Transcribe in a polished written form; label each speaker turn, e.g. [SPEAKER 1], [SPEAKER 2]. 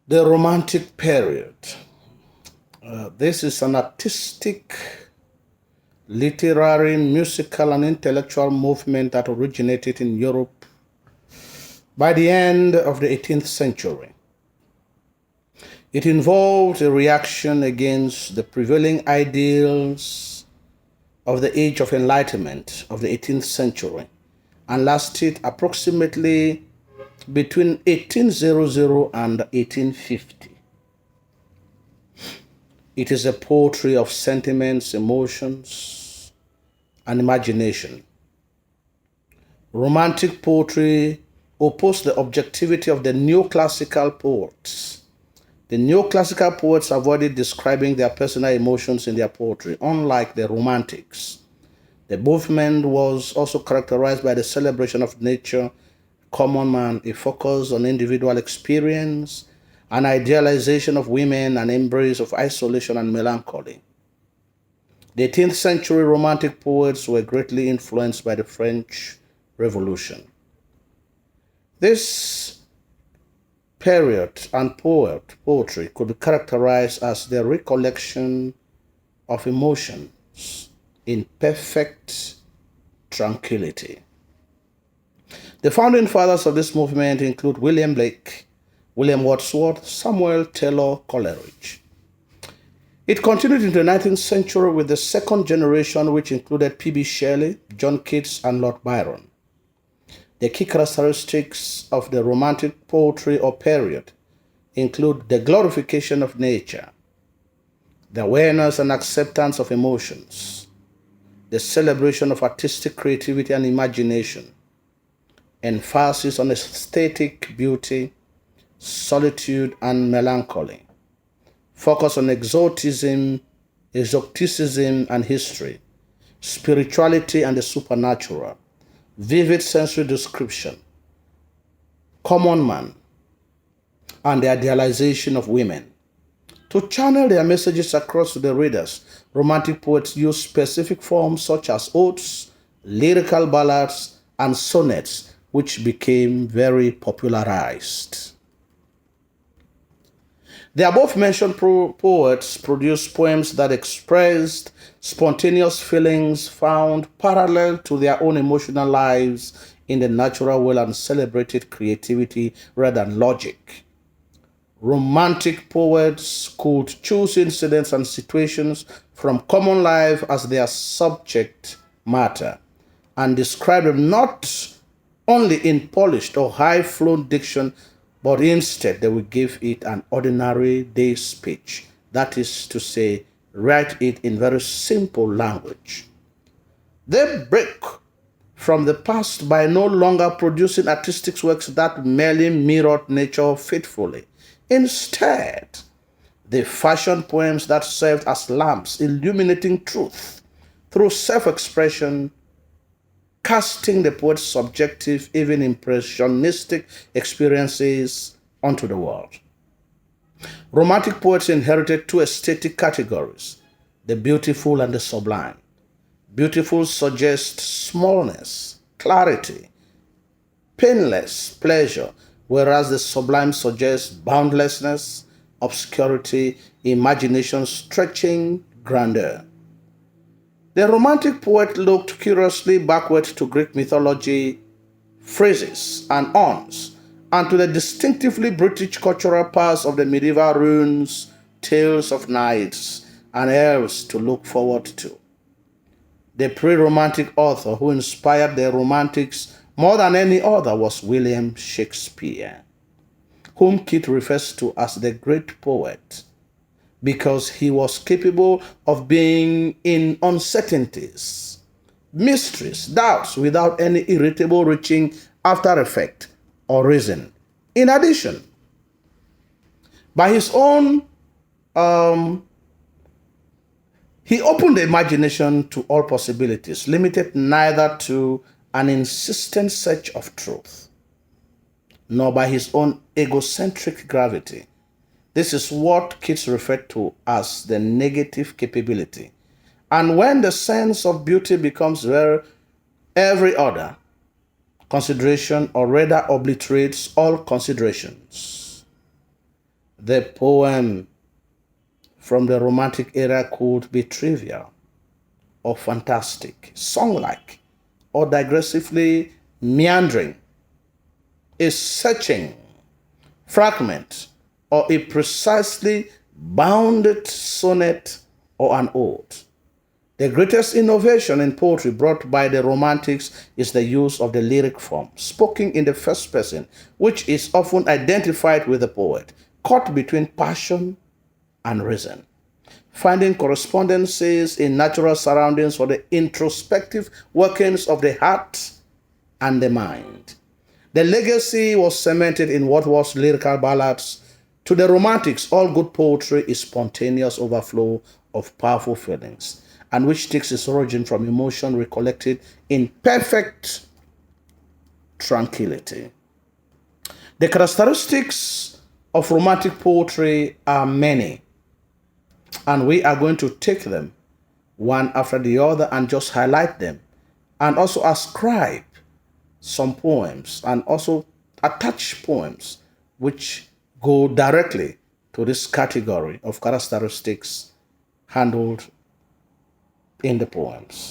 [SPEAKER 1] The Romantic period. This is an artistic, literary, musical, and intellectual movement that originated in Europe by the end of the 18th century. It involved a reaction against the prevailing ideals of the Age of Enlightenment of the 18th century and lasted approximately between 1800 and 1850. It is a poetry of sentiments, emotions, and imagination. Romantic poetry opposed the objectivity of the neoclassical poets. The neoclassical poets avoided describing their personal emotions in their poetry, unlike the Romantics. The movement was also characterized by the celebration of nature, common man, a focus on individual experience, an idealization of women, an embrace of isolation and melancholy. The 18th century Romantic poets were greatly influenced by the French Revolution. This period and poetry could be characterized as the recollection of emotions in perfect tranquility. The founding fathers of this movement include William Blake, William Wordsworth, Samuel Taylor Coleridge. It continued into the 19th century with the second generation, which included P.B. Shelley, John Keats, and Lord Byron. The key characteristics of the Romantic poetry or period include the glorification of nature, the awareness and acceptance of emotions, the celebration of artistic creativity and imagination, emphasis on aesthetic beauty, solitude, and melancholy, focus on exoticism and history, spirituality and the supernatural, vivid sensory description, common man, and the idealization of women. To channel their messages across to the readers, Romantic poets use specific forms such as odes, lyrical ballads, and sonnets, which became very popularized. The above mentioned poets produced poems that expressed spontaneous feelings found parallel to their own emotional lives in the natural world and celebrated creativity rather than logic. Romantic poets could choose incidents and situations from common life as their subject matter and describe them not only in polished or high flown diction, but instead they will give it an ordinary day speech. That is to say, write it in very simple language. They break from the past by no longer producing artistic works that merely mirrored nature faithfully. Instead, they fashioned poems that served as lamps illuminating truth through self-expression, casting the poet's subjective, even impressionistic experiences onto the world. Romantic poets inherited two aesthetic categories, the beautiful and the sublime. Beautiful suggests smallness, clarity, painless pleasure, whereas the sublime suggests boundlessness, obscurity, imagination stretching grandeur. The Romantic poet looked curiously backward to Greek mythology, phrases, and urns, and to the distinctively British cultural past of the medieval runes, tales of knights, and elves to look forward to. The pre-Romantic author who inspired the Romantics more than any other was William Shakespeare, whom Keats refers to as the great poet because he was capable of being in uncertainties, mysteries, doubts without any irritable reaching after effect or reason. In addition, by his own, he opened the imagination to all possibilities, limited neither to an insistent search of truth, nor by his own egocentric gravity. This is what Keats referred to as the negative capability. And when the sense of beauty becomes every other consideration or rather obliterates all considerations, The poem from the Romantic era could be trivial or fantastic, song-like, or digressively meandering, a searching fragment, or a precisely bounded sonnet or an ode. The greatest innovation in poetry brought by the Romantics is the use of the lyric form, spoken in the first person, which is often identified with the poet, caught between passion and reason, finding correspondences in natural surroundings for the introspective workings of the heart and the mind. The legacy was cemented in what was lyrical ballads. To the Romantics, all good poetry is spontaneous overflow of powerful feelings, and which takes its origin from emotion recollected in perfect tranquility. The characteristics of Romantic poetry are many, and we are going to take them one after the other and just highlight them, and also ascribe some poems and also attach poems which go directly to this category of characteristics handled in the poems.